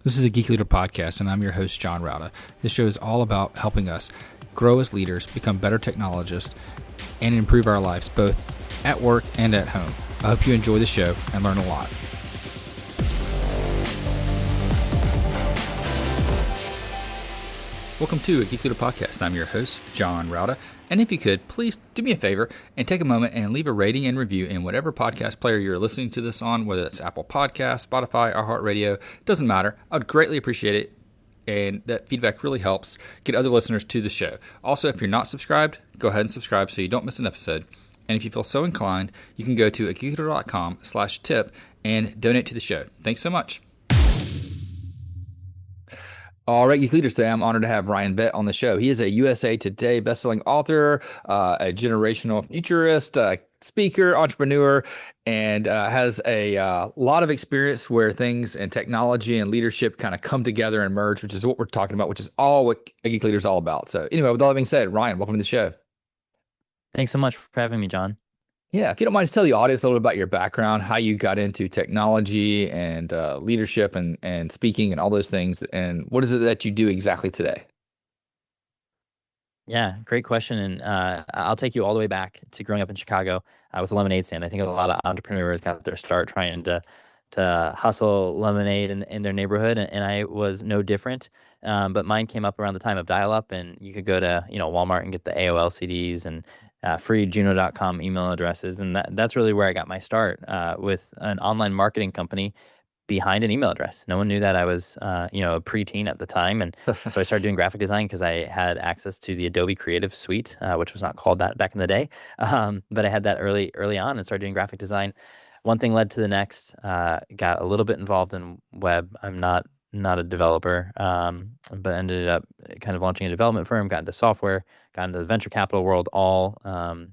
This is a Geek Leader podcast, and I'm your host, John Rauda. This show is all about helping us grow as leaders, become better technologists, and improve our lives both at work and at home. I hope you enjoy the show and learn a lot. Welcome to a Geek Leader podcast. I'm your host, John Rauda. And if you could, please do me a favor and take a moment and leave a rating and review in whatever podcast player you're listening to this on, whether it's Apple Podcasts, Spotify, iHeartRadio, doesn't matter. I would greatly appreciate it. And that feedback really helps get other listeners to the show. Also, if you're not subscribed, go ahead and subscribe so you don't miss an episode. And if you feel so inclined, you can go to geekleader.com/tip and donate to the show. Thanks so much. All right, Geek Leaders, today I'm honored to have Ryan Bett on the show. He is a USA Today bestselling author, a generational futurist, speaker, entrepreneur, and has a lot of experience where things and technology and leadership kind of come together and merge, which is what we're talking about, which is all what a Geek Leader is all about. So anyway, with all that being said, Ryan, welcome to the show. Thanks so much for having me, John. Yeah, if you don't mind, just tell the audience a little bit about your background, how you got into technology and leadership and speaking and all those things, and what is it that you do exactly today? Yeah, great question. And I'll take you all the way back to growing up in Chicago with a lemonade stand. I think a lot of entrepreneurs got their start trying to hustle lemonade in their neighborhood, and I was no different. But mine came up around the time of dial-up, and you could go to Walmart and get the AOL CDs and free Juno.com email addresses, and that's really where I got my start with an online marketing company behind an email address. No one knew that I was a preteen at the time, and so I started doing graphic design because I had access to the Adobe Creative Suite, which was not called that back in the day, but I had that early on and started doing graphic design. One thing led to the next. Got a little bit involved in web. I'm not a developer, but ended up kind of launching a development firm, got into software, got into the venture capital world, all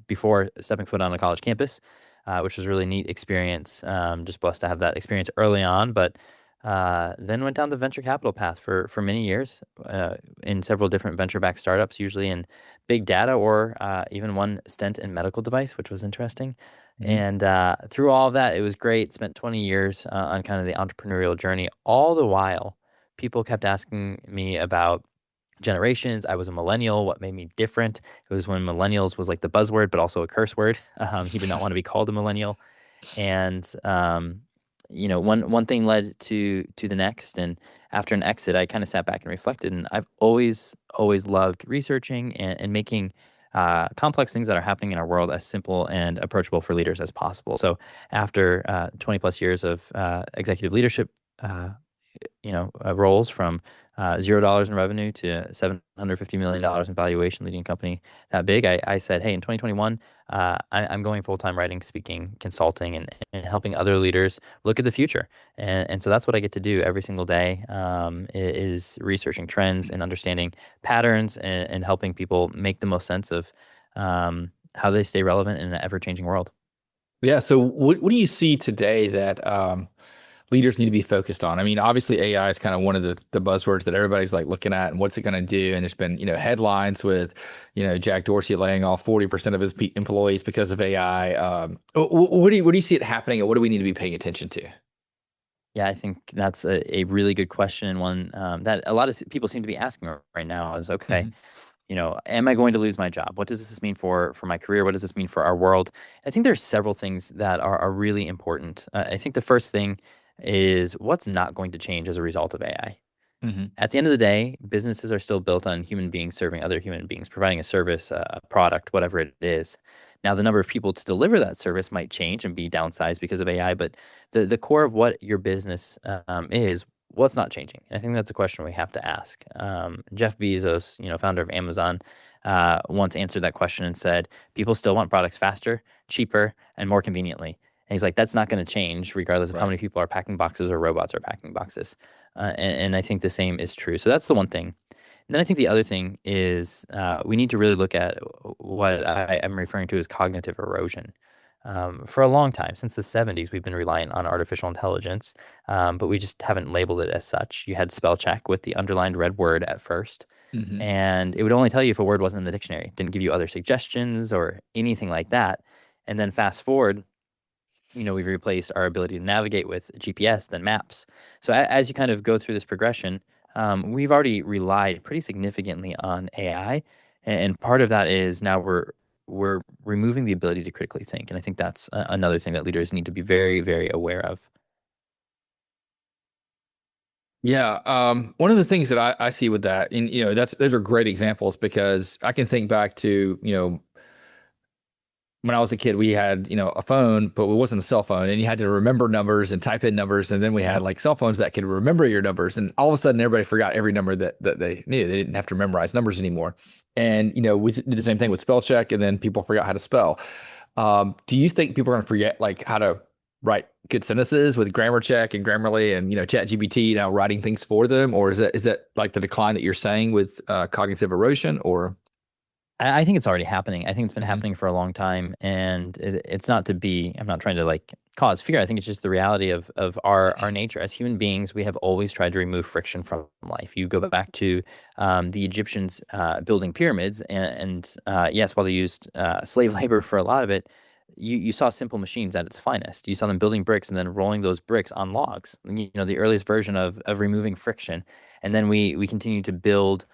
before stepping foot on a college campus, which was a really neat experience. Just blessed to have that experience early on, but then went down the venture capital path for many years in several different venture-backed startups, usually in big data or even one stint in medical device, which was interesting. And through all of that, it was great. Spent 20 years on kind of the entrepreneurial journey. All the while, people kept asking me about generations. I was a millennial. What made me different? It was when millennials was like the buzzword, but also a curse word. He did not want to be called a millennial. And one thing led to the next. And after an exit, I kind of sat back and reflected. And I've always loved researching and making complex things that are happening in our world as simple and approachable for leaders as possible. So after 20 plus years of executive leadership, roles from $0 in revenue to $750 million in valuation, leading a company that big, I said, hey, in 2021, I'm going full-time writing, speaking, consulting, and helping other leaders look at the future. And so that's what I get to do every single day, is researching trends and understanding patterns and helping people make the most sense of how they stay relevant in an ever-changing world. Yeah. So what do you see today that leaders need to be focused on? I mean, obviously AI is kind of one of the buzzwords that everybody's like looking at and what's it going to do. And there's been, headlines with, Jack Dorsey laying off 40% of his employees because of AI. What do you see it happening, and what do we need to be paying attention to? Yeah, I think that's a really good question, and one that a lot of people seem to be asking right now is, okay, am I going to lose my job? What does this mean for my career? What does this mean for our world? I think there's several things that are really important. I think the first thing is what's not going to change as a result of AI. At the end of the day, businesses are still built on human beings serving other human beings, providing a service, a product, whatever it is. Now, the number of people to deliver that service might change and be downsized because of AI, but the core of what your business is, what's not changing? And I think that's a question we have to ask. Jeff Bezos, founder of Amazon, once answered that question and said, people still want products faster, cheaper, and more conveniently. And he's like, that's not going to change regardless of how many people are packing boxes or robots are packing boxes. And I think the same is true. So that's the one thing. And then I think the other thing is we need to really look at what I am referring to as cognitive erosion. For a long time, since the 70s, we've been relying on artificial intelligence, but we just haven't labeled it as such. You had spell check with the underlined red word at first, and it would only tell you if a word wasn't in the dictionary. It didn't give you other suggestions or anything like that. And then fast forward, we've replaced our ability to navigate with GPS, then maps. So as you kind of go through this progression, we've already relied pretty significantly on AI, and part of that is now we're removing the ability to critically think, and I think that's another thing that leaders need to be very, very aware of. Yeah, one of the things that I see with that, and those are great examples because I can think back to, when I was a kid, we had, a phone, but it wasn't a cell phone, and you had to remember numbers and type in numbers, and then we had Yep. like cell phones that could remember your numbers, and all of a sudden everybody forgot every number that they knew. They didn't have to memorize numbers anymore. And we did the same thing with spell check, and then people forgot how to spell. Do you think people are going to forget like how to write good sentences with grammar check and Grammarly and Chat GPT now writing things for them, or is that like the decline that you're saying with cognitive erosion, or? I think it's already happening. I think it's been Mhm. happening for a long time, and it's not to be. I'm not trying to like cause fear. I think it's just the reality of our nature as human beings. We have always tried to remove friction from life. You go back to the Egyptians building pyramids, and yes, while they used slave labor for a lot of it, you saw simple machines at its finest. You saw them building bricks and then rolling those bricks on logs. The earliest version of removing friction, and then we continue to build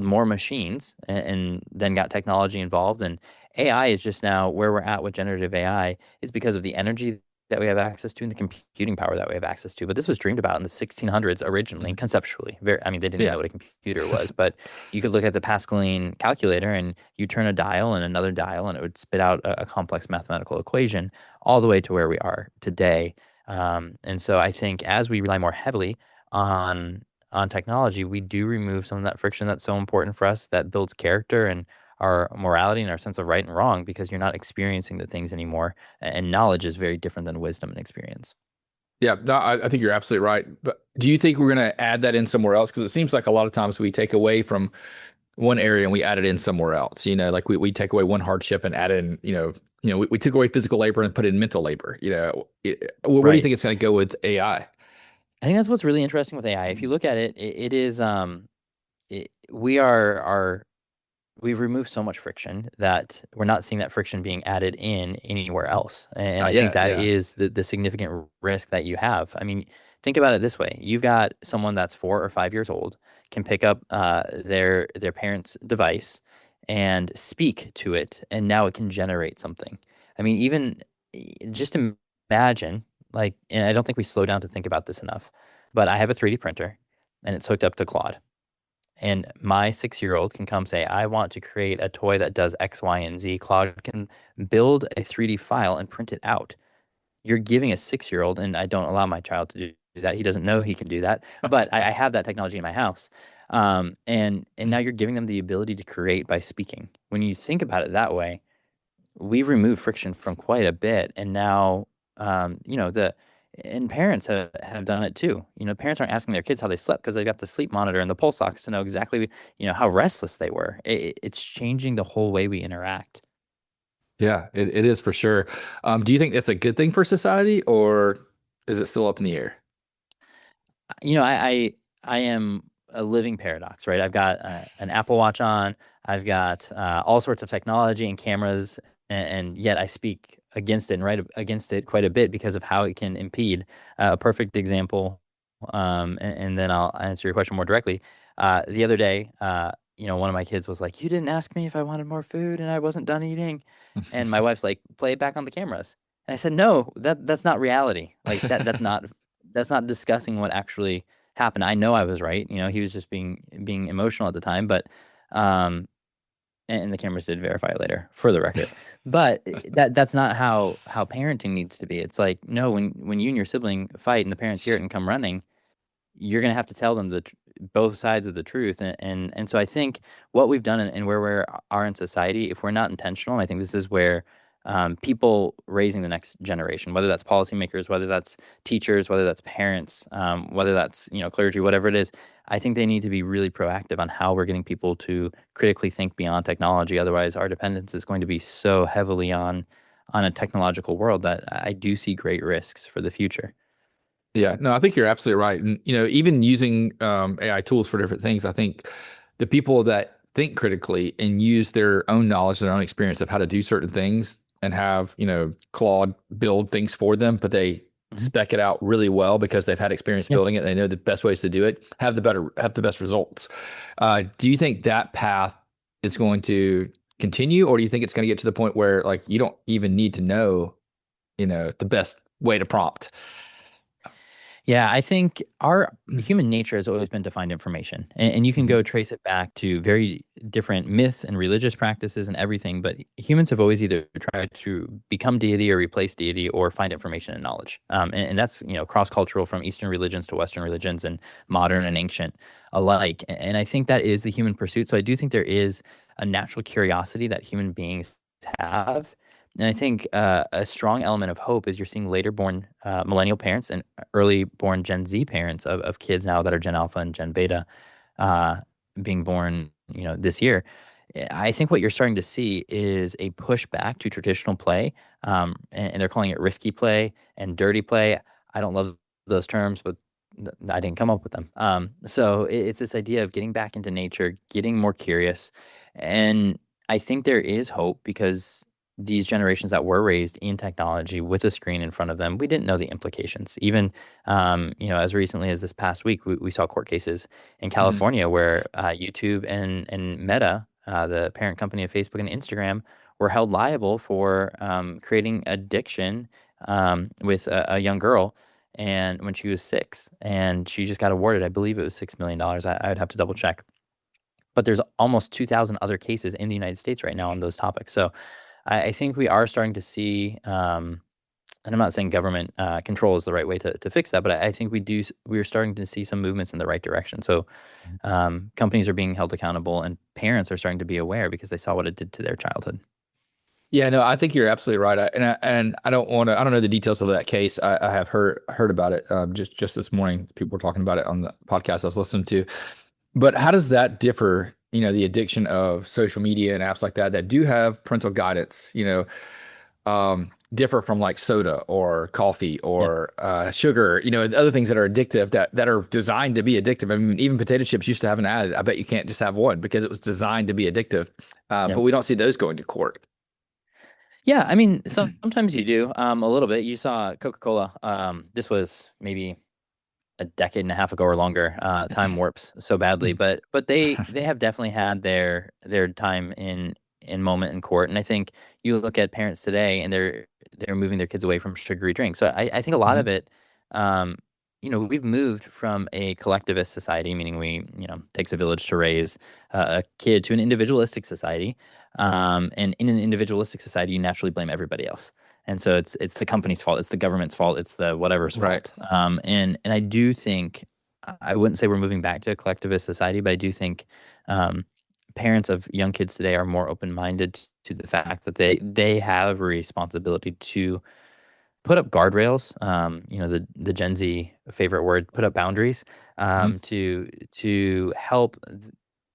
more machines, and then got technology involved. And AI is just now where we're at with generative AI is because of the energy that we have access to and the computing power that we have access to. But this was dreamed about in the 1600s originally, Mhm. conceptually. I mean, they didn't even Yeah. know what a computer was, but you could look at the Pascaline calculator and you turn a dial and another dial, and it would spit out a complex mathematical equation all the way to where we are today. And so I think as we rely more heavily on technology, we do remove some of that friction that's so important for us that builds character and our morality and our sense of right and wrong because you're not experiencing the things anymore. And knowledge is very different than wisdom and experience. Yeah, no, I think you're absolutely right. But do you think we're going to add that in somewhere else? Because it seems like a lot of times we take away from one area and we add it in somewhere else. Like we take away one hardship and add in, we took away physical labor and put in mental labor. Where do you Right. think it's going to go with AI? I think that's what's really interesting with AI. If you look at it, it is we've removed so much friction that we're not seeing that friction being added in anywhere else. And Not I think yet. that Yeah. is the significant risk that you have. I mean, think about it this way. You've got someone that's 4 or 5 years old, can pick up their parent's device and speak to it, and now it can generate something. I mean, even just imagine, like, and I don't think we slow down to think about this enough, but I have a 3D printer and it's hooked up to Claude. And my 6 year old can come say, I want to create a toy that does X, Y, and Z. Claude can build a 3D file and print it out. You're giving a 6 year old, and I don't allow my child to do that. He doesn't know he can do that, but I have that technology in my house. And now you're giving them the ability to create by speaking. When you think about it that way, we've removed friction from quite a bit. And now, the and parents have done it too. Parents aren't asking their kids how they slept because they've got the sleep monitor and the pulse ox to know exactly, how restless they were. It's changing the whole way we interact. Yeah, it is for sure. Do you think that's a good thing for society, or is it still up in the air? I am a living paradox, right? I've got an Apple Watch on. I've got all sorts of technology and cameras, and yet I speak against it and write against it quite a bit because of how it can impede. A perfect example, and then I'll answer your question more directly. The other day, one of my kids was like, "You didn't ask me if I wanted more food, and I wasn't done eating." And my wife's like, "Play it back on the cameras." And I said, "No, that's not reality. Like that's not discussing what actually happened. I know I was right. He was just being emotional at the time, but um and the cameras did verify it later for the record. But that's not how parenting needs to be. It's like, no, when you and your sibling fight and the parents hear it and come running, you're going to have to tell them both sides of the truth. And so I think what we've done and where we are in society, if we're not intentional, and I think this is where people raising the next generation, whether that's policymakers, whether that's teachers, whether that's parents, whether that's clergy, whatever it is, I think they need to be really proactive on how we're getting people to critically think beyond technology. Otherwise, our dependence is going to be so heavily on a technological world that I do see great risks for the future. Yeah, no, I think you're absolutely right. And even using AI tools for different things, I think the people that think critically and use their own knowledge, their own experience of how to do certain things, and have, Claude build things for them, but they Mhm. spec it out really well because they've had experience Yeah. building it. They know the best ways to do it, have the best results. Do you think that path is going to continue, or do you think it's going to get to the point where like you don't even need to know, the best way to prompt? Yeah, I think our human nature has always been to find information, and you can Mhm. go trace it back to very different myths and religious practices and everything. But humans have always either tried to become deity or replace deity or find information and knowledge. And that's cross cultural from Eastern religions to Western religions and modern and ancient alike. And I think that is the human pursuit. So I do think there is a natural curiosity that human beings have. And I think a strong element of hope is you're seeing later born millennial parents and early born Gen Z parents of kids now that are Gen Alpha and Gen Beta uh, being born, this year. I think what you're starting to see is a pushback to traditional play, and they're calling it risky play and dirty play. I don't love those terms, but I didn't come up with them. So it's this idea of getting back into nature, getting more curious, and I think there is hope because these generations that were raised in technology with a screen in front of them, we didn't know the implications. Even, as recently as this past week, we saw court cases in Mhm. California where YouTube and Meta, the parent company of Facebook and Instagram, were held liable for creating addiction with a young girl. And when she was 6, and she just got awarded, I believe it was $6 million. I would have to double check. But there's almost 2,000 other cases in the United States right now on those topics. So I think we are starting to see, and I'm not saying government control is the right way to fix that, but I think we're starting to see some movements in the right direction. So companies are being held accountable, and parents are starting to be aware because they saw what it did to their childhood. Yeah, no, I think you're absolutely right. I don't want to. I don't know the details of that case. I have heard about it just this morning. People were talking about it on the podcast I was listening to. But how does that differ? The addiction of social media and apps like that do have parental guidance. Differ from like soda or coffee Yeah, or sugar. Other things that are addictive that are designed to be addictive. I mean, even potato chips used to have an ad. I bet you can't just have one because it was designed to be addictive. yeah, But we don't see those going to court. yeah. I mean, sometimes you do a little bit. You saw Coca-Cola. This was maybe a decade and a half ago or longer. Time warps so badly, but they have definitely had their time in moment in court. And I think you look at parents today, and they're moving their kids away from sugary drinks. So I think a lot of Mhm. it, we've moved from a collectivist society, meaning takes a village to raise a kid, to an individualistic society. And in an individualistic society, you naturally blame everybody else. And so it's the company's fault, it's the government's fault, it's the whatever's Right. fault. And I do think, I wouldn't say we're moving back to a collectivist society, but I do think um, parents of young kids today are more open minded to the fact that they have a responsibility to put up guardrails. The Gen Z favorite word, put up boundaries, Mhm. to help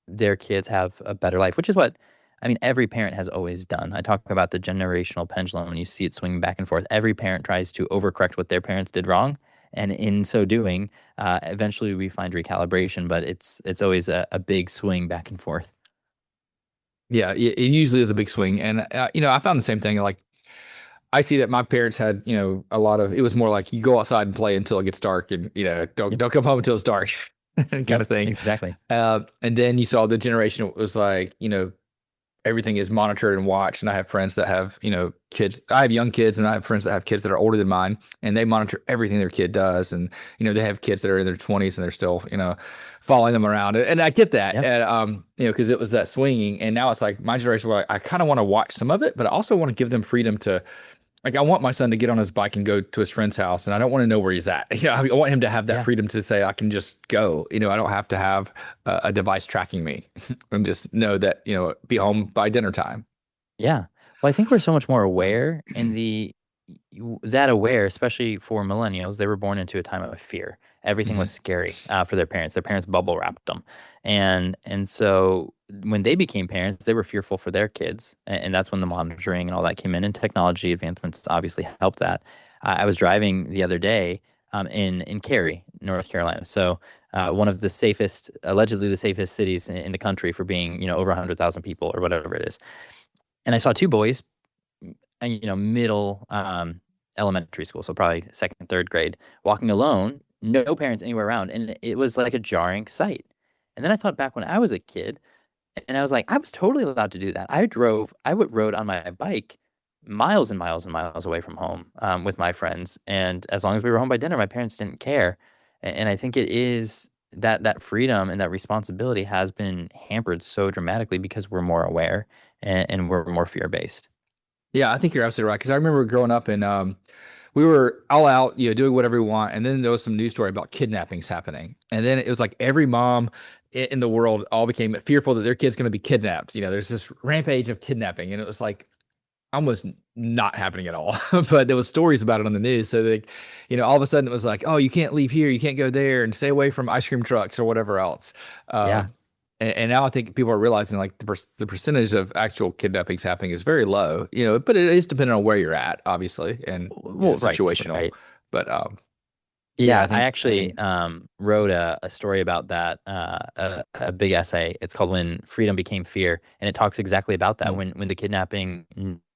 their kids have a better life, which is what I mean, every parent has always done. I talk about the generational pendulum when you see it swinging back and forth. Every parent tries to overcorrect what their parents did wrong. And in so doing, eventually we find recalibration, but it's always a big swing back and forth. Yeah, it usually is a big swing, and I found the same thing. Like I see that my parents had, a lot of. It was more like you go outside and play until it gets dark, and don't Yep. don't come home until it's dark, kind Yep. of thing. Exactly. And then you saw the generation that was like, everything is monitored and watched. And I have friends that have, kids. I have young kids, and I have friends that have kids that are older than mine, and they monitor everything their kid does. And they have kids that are in their 20s, and they're still, following them around. And I get that, Yep. and because it was that swinging. And now it's like my generation where I kind of want to watch some of it, but I also want to give them freedom to. Like I want my son to get on his bike and go to his friend's house, and I don't want to know where he's at. I want him to have that Yeah. freedom to say I can just go. I don't have to have a device tracking me, and just know that be home by dinner time. Yeah. Well, I think we're so much more aware, and that aware, especially for millennials, they were born into a time of fear. Everything was Hmm. scary for their parents. Their parents bubble wrapped them, and so when they became parents, they were fearful for their kids, and that's when the monitoring and all that came in, and technology advancements obviously helped that. I was driving the other day in Cary, North Carolina, so one of the safest, allegedly the safest cities in the country for being over 100,000 people or whatever it is. And I saw two boys middle elementary school, so probably second, third grade, walking alone, no parents anywhere around, and it was like a jarring sight. And then I thought back when I was a kid, and I was like, I was totally allowed to do that. I would rode on my bike miles and miles and miles away from home with my friends. And as long as we were home by dinner, my parents didn't care. And I think it is that freedom and that responsibility has been hampered so dramatically because we're more aware and we're more fear-based. Yeah, I think you're absolutely right. Because I remember growing up and we were all out, doing whatever we want. And then there was some news story about kidnappings happening. And then it was like every mom in the world all became fearful that their kid's going to be kidnapped. There's this rampage of kidnapping. And it was like almost not happening at all. But there was stories about it on the news. So they, all of a sudden it was like, oh, you can't leave here, you can't go there, and stay away from ice cream trucks or whatever else. Uh, Yeah. and now I think people are realizing like the percentage of actual kidnappings happening is very low. But it is dependent on where you're at, obviously, and Well, right, situational. right. But yeah, Yeah, I I think actually wrote a story about that, a big essay. It's called "When Freedom Became Fear," and it talks exactly about that. mm, When the kidnapping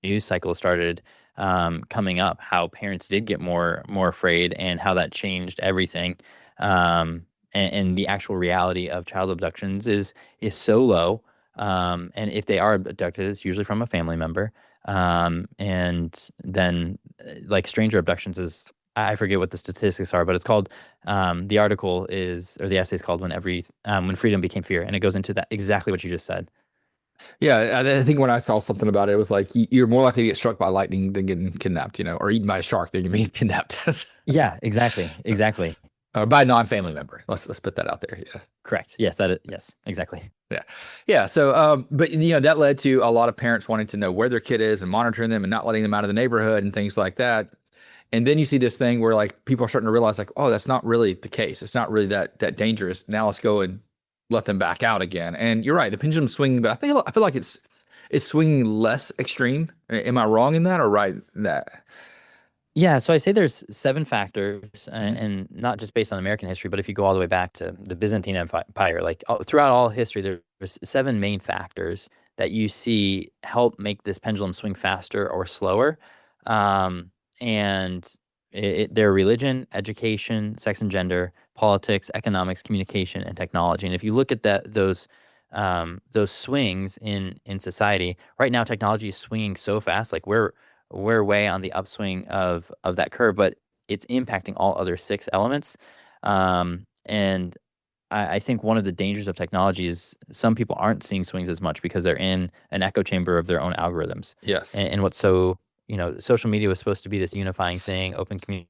news cycle started coming up, how parents did get more afraid, and how that changed everything. And the actual reality of child abductions is so low. And if they are abducted, it's usually from a family member. And then like stranger abductions is I forget what the statistics are, but it's called the article is or the essay is called when freedom became fear, and it goes into that exactly what you just said. yeah, I think when I saw something about it, it was like you're more likely to get struck by lightning than getting kidnapped, or eaten by a shark than getting kidnapped, Yeah, exactly, exactly, or by a non-family member. Let's put that out there. Yeah. correct. Yes, exactly. Yeah. Yeah. So, but that led to a lot of parents wanting to know where their kid is and monitoring them and not letting them out of the neighborhood and things like that. And then you see this thing where like people are starting to realize like, oh, that's not really the case. It's not really that dangerous. Now let's go and let them back out again. And you're right, the pendulum's swinging, but I feel like it's swinging less extreme. Am I wrong in that or right in that? Yeah, so I say there's seven factors, Mhm. and not just based on American history, but if you go all the way back to the Byzantine Empire, like throughout all history, there's seven main factors that you see help make this pendulum swing faster or slower. Um, and they're religion, education, sex and gender, politics, economics, communication, and technology. And if you look at those swings in society, right now technology is swinging so fast, like we're way on the upswing of that curve, but it's impacting all other six elements. And I think one of the dangers of technology is some people aren't seeing swings as much because they're in an echo chamber of their own algorithms. Yes. And what's so, social media was supposed to be this unifying thing, open community.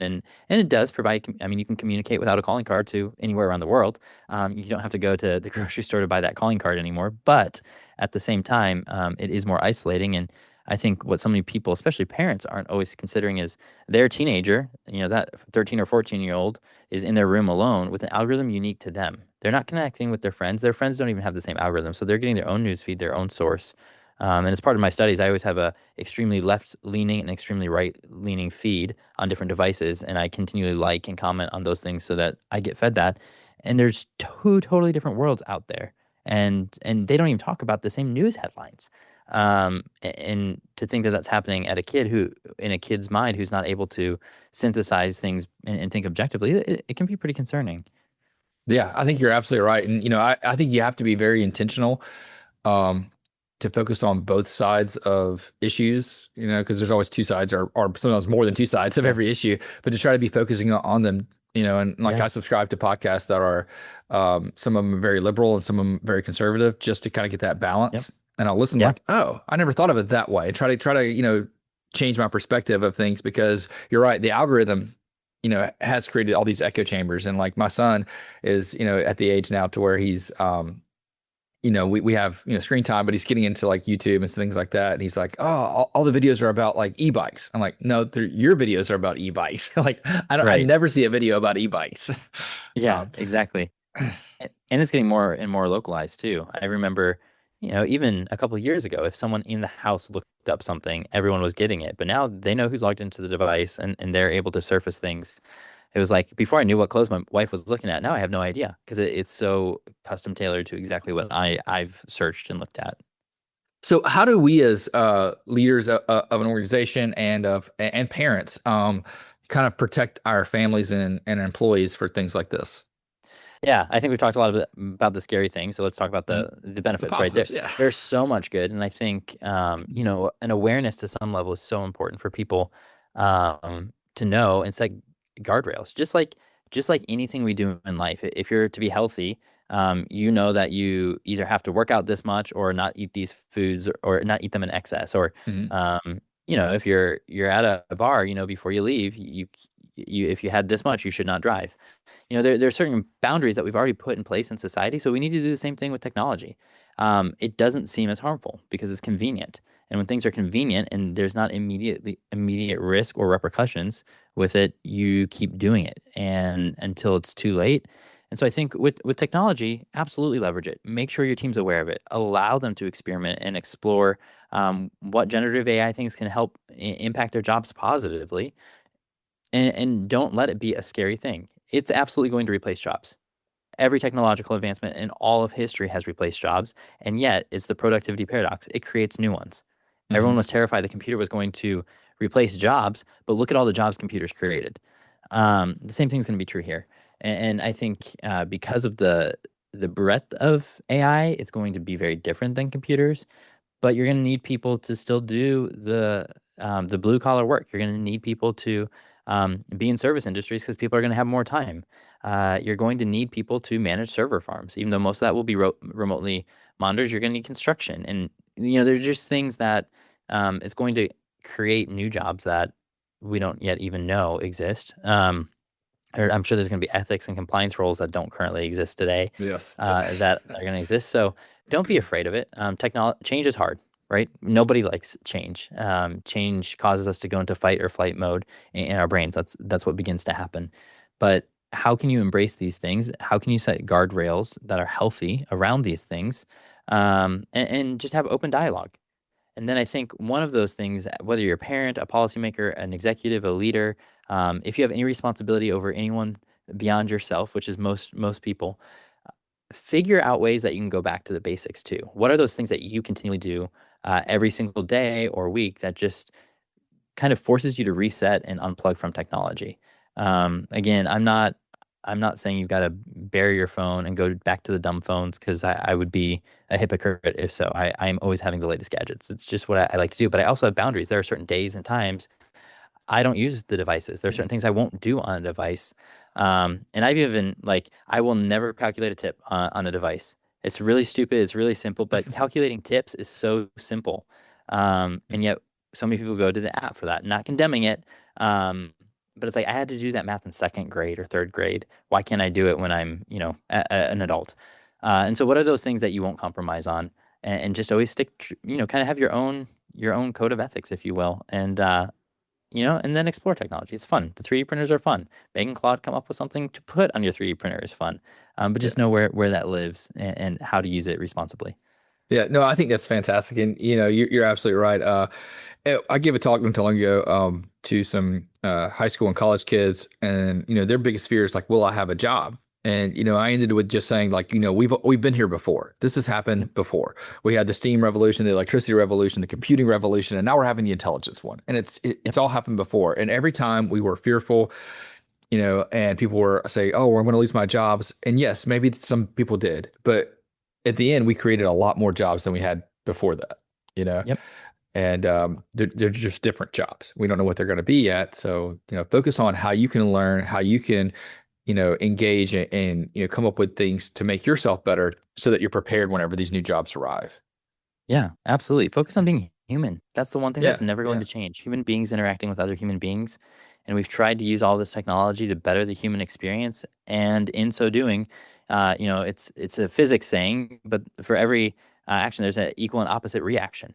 And it does provide. I mean, you can communicate without a calling card to anywhere around the world. You don't have to go to the grocery store to buy that calling card anymore. But at the same time, it is more isolating. And I think what so many people, especially parents, aren't always considering is their teenager. That 13 or 14-year-old is in their room alone with an algorithm unique to them. They're not connecting with their friends. Their friends don't even have the same algorithm, so they're getting their own news feed, their own source. And as part of my studies, I always have a extremely left-leaning and extremely right-leaning feed on different devices, and I continually like and comment on those things so that I get fed that. And there's two totally different worlds out there, and they don't even talk about the same news headlines. And to think that that's happening at a kid who, in a kid's mind, who's not able to synthesize things and think objectively, it can be pretty concerning. Yeah, I think you're absolutely right. And I think you have to be very intentional um to focus on both sides of issues, because there's always two sides or sometimes more than two sides of Yeah, every issue, but to try to be focusing on them, and like yeah, I subscribe to podcasts that are some of them are very liberal and some of them very conservative just to kind of get that yep, balance. And I'll listen yeah, like, oh, I never thought of it that way. Try to, change my perspective of things because you're right, the algorithm has created all these echo chambers. And like my son is, at the age now to where he's, we have, screen time, but he's getting into like YouTube and things like that. And he's like, oh, all the videos are about like e-bikes. I'm like, no, your videos are about e-bikes. Like, I right, never see a video about e-bikes. yeah, Um, exactly. And it's getting more and more localized too. I remember, even a couple of years ago, if someone in the house looked up something, everyone was getting it. But now they know who's logged into the device and they're able to surface things. It was like before I knew what clothes my wife was looking at. Now I have no idea because it's so custom tailored to exactly what I've searched and looked at. So how do we as leaders of an organization and parents kind of protect our families and employees for things like this? Yeah, I think we've talked a lot about the scary things, so let's talk about Mhm. the The benefits, right? positives, yeah. There's so much good, and I think an awareness to some level is so important for people to know and set guardrails. Just like anything we do in life, if you're to be healthy, you know that you either have to work out this much or not eat these foods or not eat them in excess, or Hmm. if you're at a bar, before you leave, you if you had this much, you should not drive. There are certain boundaries that we've already put in place in society, so we need to do the same thing with technology. It doesn't seem as harmful because it's convenient, and when things are convenient and there's not immediate risk or repercussions with it, you keep doing it and until it's too late. And so I think with technology, absolutely leverage it. Make sure your team's aware of it. Allow them to experiment and explore what generative AI things can help impact their jobs positively, and don't let it be a scary thing. It's absolutely going to replace jobs. Every technological advancement in all of history has replaced jobs, and yet it's the productivity paradox. It creates new ones. Everyone Hmm. was terrified the computer was going to replace jobs, but look at all the jobs computers created. The same thing's going to be true here, and I think because of the breadth of AI, it's going to be very different than computers, but you're going to need people to still do the blue collar work. You're going to need people to be in service industries because people are going to have more time. You're going to need people to manage server farms, even though most of that will be remotely monitored. You're going to need construction, and there's just things that it's going to create new jobs that we don't yet even know exist. I'm sure there's going to be ethics and compliance roles that don't currently exist today, Yes. that are going to exist. So don't be afraid of it. Change is hard, right? Nobody likes change. Change causes us to go into fight or flight mode in our brains. That's what begins to happen. But how can you embrace these things? How can you set guardrails that are healthy around these things, and just have open dialogue? And then I think one of those things, whether you're a parent, a policymaker, an executive, a leader, if you have any responsibility over anyone beyond yourself, which is most people, figure out ways that you can go back to the basics too. What are those things that you continually do every single day or week that just kind of forces you to reset and unplug from technology? Again, I'm not saying you've got to bury your phone and go back to the dumb phones, because I would be a hypocrite if so. I'm always having the latest gadgets. It's just what I like to do. But I also have boundaries. There are certain days and times I don't use the devices. There are certain things I won't do on a device. And I've even, like, I will never calculate a tip on a device. It's really stupid. It's really simple, but calculating tips is so simple. And yet so many people go to the app for that. Not condemning it. But it's like, I had to do that math in second grade or third grade. Why can't I do it when I'm, an adult? And so what are those things that you won't compromise on? And just always kind of have your own code of ethics, if you will. And then explore technology. It's fun. The 3D printers are fun. Making Claude come up with something to put on your 3D printer is fun. But Yeah. just know where that lives, and how to use it responsibly. Yeah, no, I think that's fantastic, and you're absolutely right. I gave a talk not too long ago to some high school and college kids, and their biggest fear is like, will I have a job? And I ended with just saying like, we've been here before. This has Yep. happened before. We had the steam revolution, the electricity revolution, the computing revolution, and now we're having the intelligence one. And it's Yep. all happened before. And every time we were fearful, and people were say, oh, I'm going to lose my jobs. And yes, maybe some people did, but at the end, we created a lot more jobs than we had before that, you know, Yep. and they're just different jobs. We don't know what they're going to be yet. So, focus on how you can learn, how you can, engage and come up with things to make yourself better so that you're prepared whenever these new jobs arrive. Yeah, absolutely. Focus on being human. That's the one thing that's Yeah. never going Yeah. to change. Human beings interacting with other human beings. And we've tried to use all this technology to better the human experience. And in so doing, it's a physics saying, but for every action, there's an equal and opposite reaction.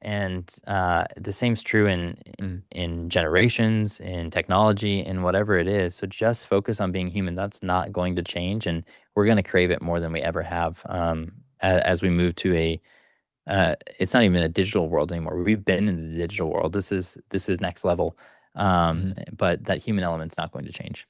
And the same's true in Mm. in generations, in technology, in whatever it is. So just focus on being human. That's not going to change, and we're going to crave it more than we ever have, as we move to it's not even a digital world anymore. We've been in the digital world. This is next level. Mhm. But that human element's not going to change.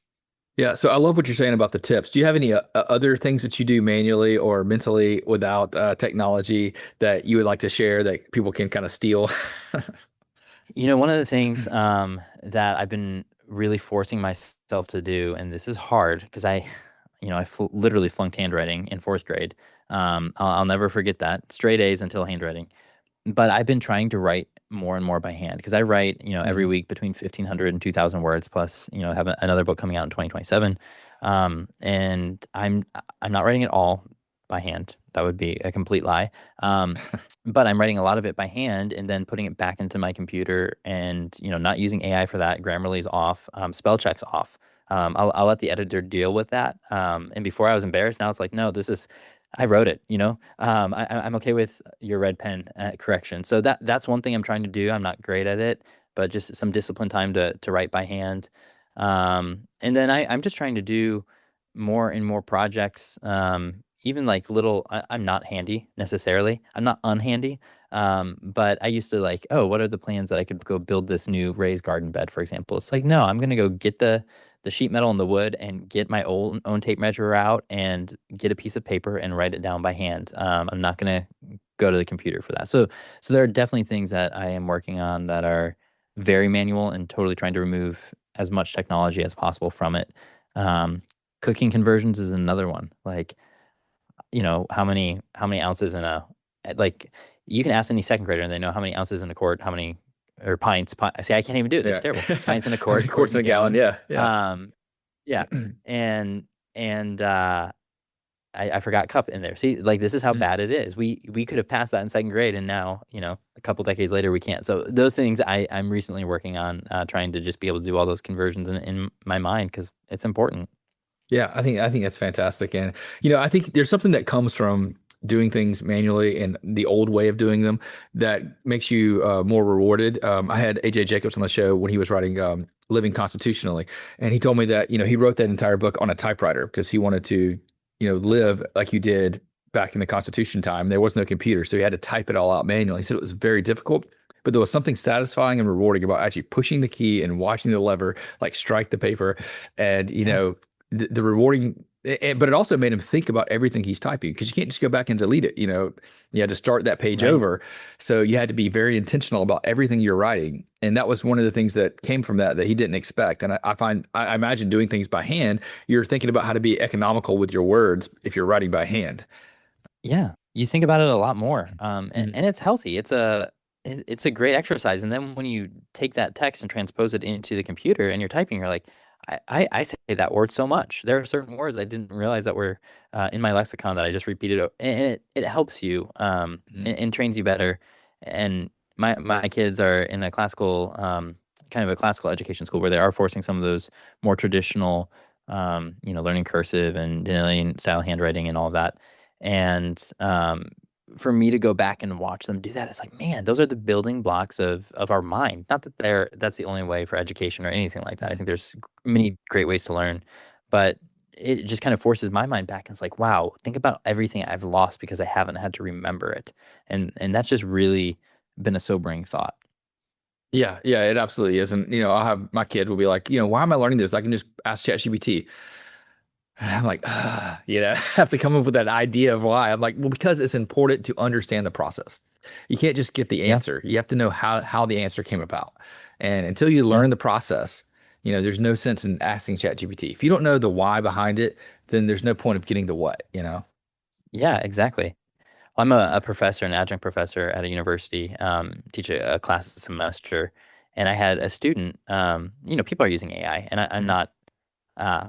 Yeah, so I love what you're saying about the tips. Do you have any other things that you do manually or mentally without technology that you would like to share that people can kind of steal? One of the things that I've been really forcing myself to do, and this is hard because I literally flunked handwriting in fourth grade. I'll never forget that. Straight A's until handwriting. But I've been trying to write more and more by hand because I write, every Mhm. week between 1,500 and 2,000 words plus, have another book coming out in 2027. And I'm not writing it all by hand. That would be a complete lie. But I'm writing a lot of it by hand and then putting it back into my computer and, not using AI for that. Grammarly's off, spell check's off. I'll let the editor deal with that. And before I was embarrassed, now it's like, no, I wrote it. I'm okay with your red pen correction. So that's one thing I'm trying to do. I'm not great at it, but just some disciplined time to write by hand. And then I'm just trying to do more and more projects. Even like I'm not handy necessarily. I'm not unhandy. But I used to like, oh, what are the plans that I could go build this new raised garden bed, for example? It's like, no, I'm gonna go get the sheet metal and the wood and get my own tape measure out and get a piece of paper and write it down by hand. I'm not gonna go to the computer for that. So there are definitely things that I am working on that are very manual and totally trying to remove as much technology as possible from it. Um, Cooking conversions is another one. Like, how many ounces in a like you can ask any second grader and they know how many ounces in a quart, how many or pints. See, I can't even do it. That's Yeah. terrible. Pints in a How many quart, quart quarts in in a a gallon? gallon. Yeah, yeah. Um, yeah, and I forgot cup in there. See, like this is how Mhm. bad it is. We could have passed that in second grade, and now a couple decades later we can't. So those things I'm recently working on, trying to just be able to do all those conversions in my mind because it's important. Yeah, I think that's fantastic. And I think there's something that comes from doing things manually and the old way of doing them that makes you more rewarded. I had AJ Jacobs on the show when he was writing Living Constitutionally, and he told me that he wrote that entire book on a typewriter because he wanted to That's live awesome. like you did back in the Constitution time. There was no computer, so he had to type it all out manually. He said it was very difficult. But there was something satisfying and rewarding about actually pushing the key and watching the lever like strike the paper. And Yeah. the rewarding, but it also made him think about everything he's typing because you can't just go back and delete it. You had to start that page Right. over. So you had to be very intentional about everything you're writing. And that was one of the things that came from that he didn't expect. And I imagine doing things by hand, you're thinking about how to be economical with your words if you're writing by hand. Yeah, you think about it a lot more, and, Mhm. and it's healthy. It's a great exercise. And then when you take that text and transpose it into the computer and you're typing, you're like, I say that word so much. There are certain words I didn't realize that were in my lexicon that I just repeated, and it helps you Mhm. and trains you better. And my kids are in a classical kind of a classical education school where they are forcing some of those more traditional, learning cursive and Danielian style handwriting and all of that. And for me to go back and watch them do that, it's like, man, those are the building blocks of our mind. Not that that's the only way for education or anything like that. I Mhm. think there's many great ways to learn, but it just kind of forces my mind back. And it's like, wow, think about everything I've lost because I haven't had to remember it. And that's just really been a sobering thought. Yeah, yeah, it absolutely is. And I'll have my kid will be like, why am I learning this? I can just ask ChatGPT. And I'm like, I have to come up with that idea of why. I'm like, well, because it's important to understand the process. You can't just get the Yeah. answer. You have to know how the answer came about. And until you Yeah. learn the process, there's no sense in asking ChatGPT. If you don't know the why behind it, then there's no point of getting the what. Yeah, exactly. I'm a professor, an adjunct professor at a university, teach a class a semester, and I had a student. People are using AI, and Mhm. uh,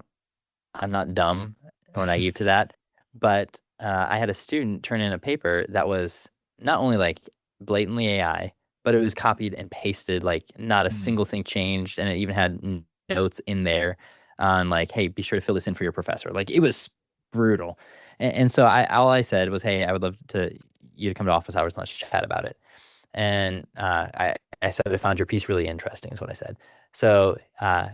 I'm not dumb or naive to that, but I had a student turn in a paper that was not only like blatantly AI, but it was copied and pasted, like not a Mhm. single thing changed, and it even had notes in there on like, hey, be sure to fill this in for your professor. Like it was brutal, and so all I said was, hey, I would love to you to come to office hours and let's chat about it. And I said, I found your piece really interesting, is what I said. So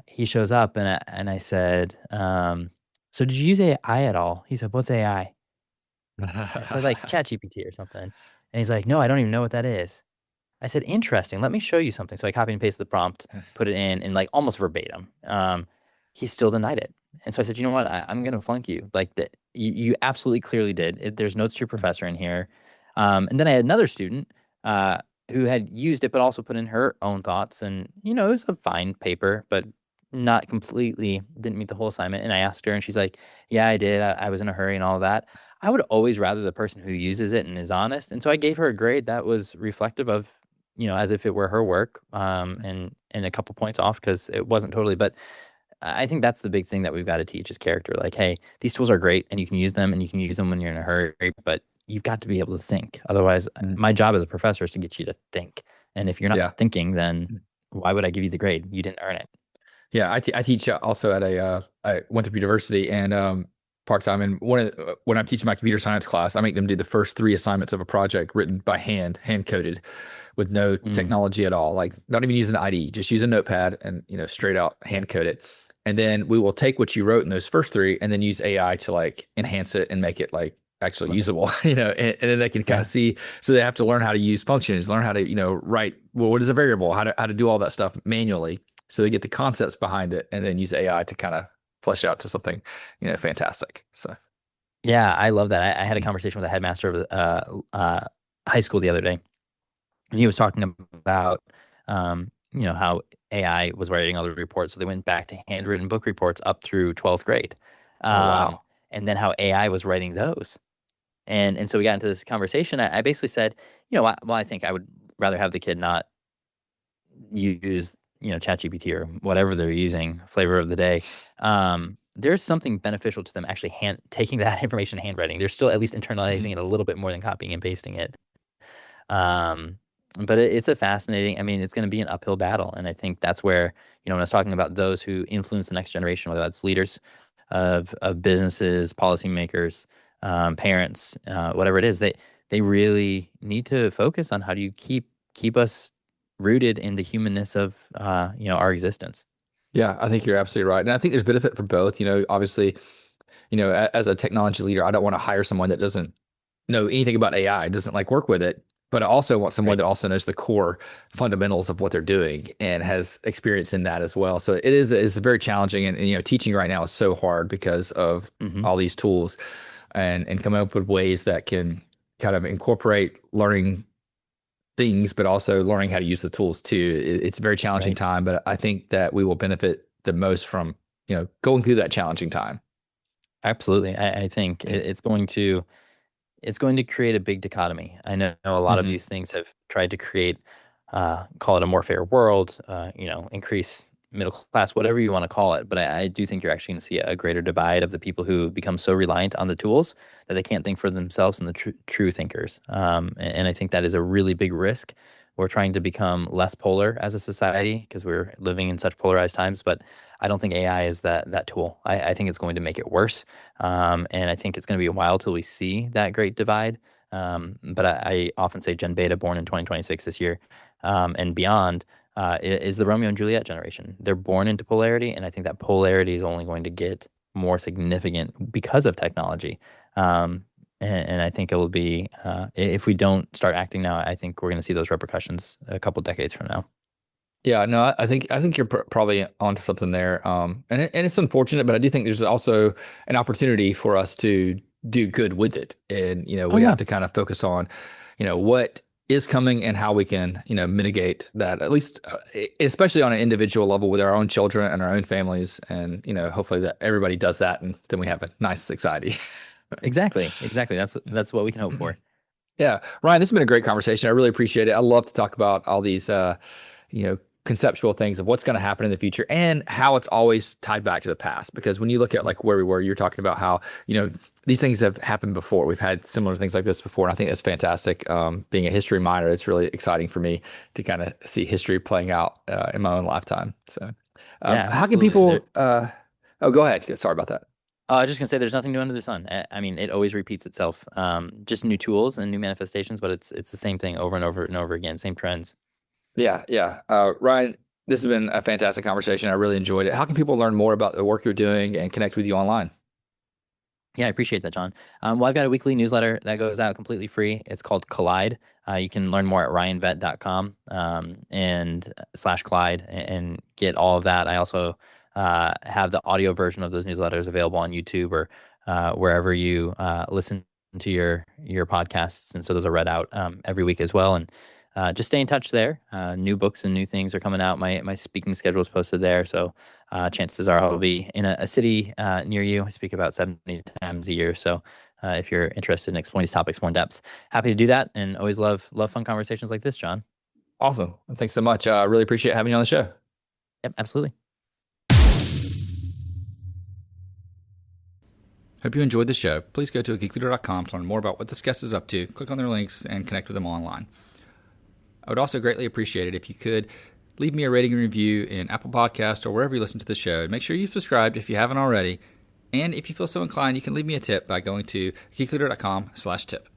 he shows up and I said, so did you use AI at all? He said, what's AI? I said, like ChatGPT or something. And he's like, no, I don't even know what that is. I said, interesting. Let me show you something. So I copied and pasted the prompt, put it in like almost verbatim. He still denied it. And so I said, you know what? I'm going to flunk you. Like you absolutely clearly did. There's notes to your Mhm. professor in here. And then I had another student uh, who had used it, but also put in her own thoughts. And, it was a fine paper, but not completely, didn't meet the whole assignment. And I asked her, and she's like, yeah, I did. I was in a hurry and all of that. I would always rather the person who uses it and is honest. And so I gave her a grade that was reflective of, as if it were her work, and a couple points off because it wasn't totally. But I think that's the big thing that we've got to teach is character. Like, hey, these tools are great and you can use them and you can use them when you're in a hurry, but you've got to be able to think. Otherwise, Mhm. my job as a professor is to get you to think. And if you're not Yeah. thinking, then why would I give you the grade? You didn't earn it. Yeah, I teach also at I went to university and part time. And when I'm teaching my computer science class, I make them do the first three assignments of a project written by hand coded, with no Mm, technology at all. Like not even using IDE, just use a notepad and straight out yeah, hand code it. And then we will take what you wrote in those first three and then use AI to like enhance it and make it like actually love it. usable, and then they can kind Yeah. of see. So they have to learn how to use functions, learn how to, write, well, what is a variable, how to do all that stuff manually. So they get the concepts behind it and then use AI to kind of flesh out to something, fantastic. So, Yeah, I love that. I had a conversation with the headmaster of high school the other day, and he was talking about, how AI was writing all the reports. So they went back to handwritten book reports up through 12th grade. oh, Um, wow. and then how AI was writing those. And so we got into this conversation. I basically said, I think I would rather have the kid not use, ChatGPT or whatever they're using, flavor of the day. There's something beneficial to them actually taking that information and handwriting. They're still at least Mhm. internalizing it a little bit more than copying and pasting it. Um, but it's a fascinating, I mean, it's going to be an uphill battle. And I think that's where, when I was talking about those who influence the next generation, whether that's leaders of businesses, policymakers, parents, whatever it is, they really need to focus on how do you keep us rooted in the humanness of, our existence. Yeah, I think you're absolutely right. And I think there's benefit for both. Obviously, as a technology leader, I don't want to hire someone that doesn't know anything about AI, doesn't like work with it, but I also want someone Right. that also knows the core fundamentals of what they're doing and has experience in that as well. So it's very challenging, and teaching right now is so hard because of Hmm. all these tools, and coming up with ways that can kind of incorporate learning things, but also learning how to use the tools too. It's a very challenging Right. time, but I think that we will benefit the most from going through that challenging time. Absolutely. I think it's going to create a big dichotomy. I know a lot of Hmm. these things have tried to create, call it a more fair world, increase middle class, whatever you want to call it. But I do think you're actually going to see a greater divide of the people who become so reliant on the tools that they can't think for themselves and the true thinkers. And I think that is a really big risk. We're trying to become less polar as a society because we're living in such polarized times. But I don't think AI is that tool. I think it's going to make it worse. And I think it's going to be a while till we see that great divide. But I often say Gen Beta, born in 2026 this year, and beyond, is the Romeo and Juliet generation. They're born into polarity, and I think that polarity is only going to get more significant because of technology. And I think it will be, if we don't start acting now, I think we're going to see those repercussions a couple decades from now. Yeah, no, I think you're probably onto something there. And it's unfortunate, but I do think there's also an opportunity for us to do good with it. And Oh we yeah, have to kind of focus on, what is coming and how we can, mitigate that, at least, especially on an individual level with our own children and our own families. And hopefully that everybody does that, and then we have a nice society. exactly. That's what we can hope for. Yeah, Ryan, this has been a great conversation. I really appreciate it. I love to talk about all these, conceptual things of what's going to happen in the future and how it's always tied back to the past. Because when you look at Mhm. like where we were, you're talking about how, these things have happened before. We've had similar things like this before, and I think that's fantastic. Being a history minor, it's really exciting for me to kind of see history playing out in my own lifetime. So, Yeah, how can absolutely. people? Oh, go ahead. Sorry about that. I was just gonna say, there's nothing new under the sun. I mean, it always repeats itself. Just new tools and new manifestations, but it's the same thing over and over and over again. Same trends. Yeah, yeah. Ryan, this has been a fantastic conversation. I really enjoyed it. How can people learn more about the work you're doing and connect with you online? Yeah, I appreciate that, John. Well, I've got a weekly newsletter that goes out completely free. It's called Collide. You can learn more at ryanvet.com and /Clyde and get all of that. I also have the audio version of those newsletters available on YouTube or wherever you listen to your podcasts. And so those are read out every week as well. And just stay in touch there. New books and new things are coming out. My speaking schedule is posted there. So chances are I'll be in a city near you. I speak about 70 times a year. So if you're interested in exploring these topics more in depth, happy to do that. And always love fun conversations like this, John. Awesome. Thanks so much. I really appreciate having you on the show. Yep, absolutely. Hope you enjoyed the show. Please go to geekleader.com to learn more about what this guest is up to, click on their links, and connect with them online. I would also greatly appreciate it if you could leave me a rating and review in Apple Podcasts or wherever you listen to the show. And make sure you've subscribed if you haven't already. And if you feel so inclined, you can leave me a tip by going to geekleader.com/tip.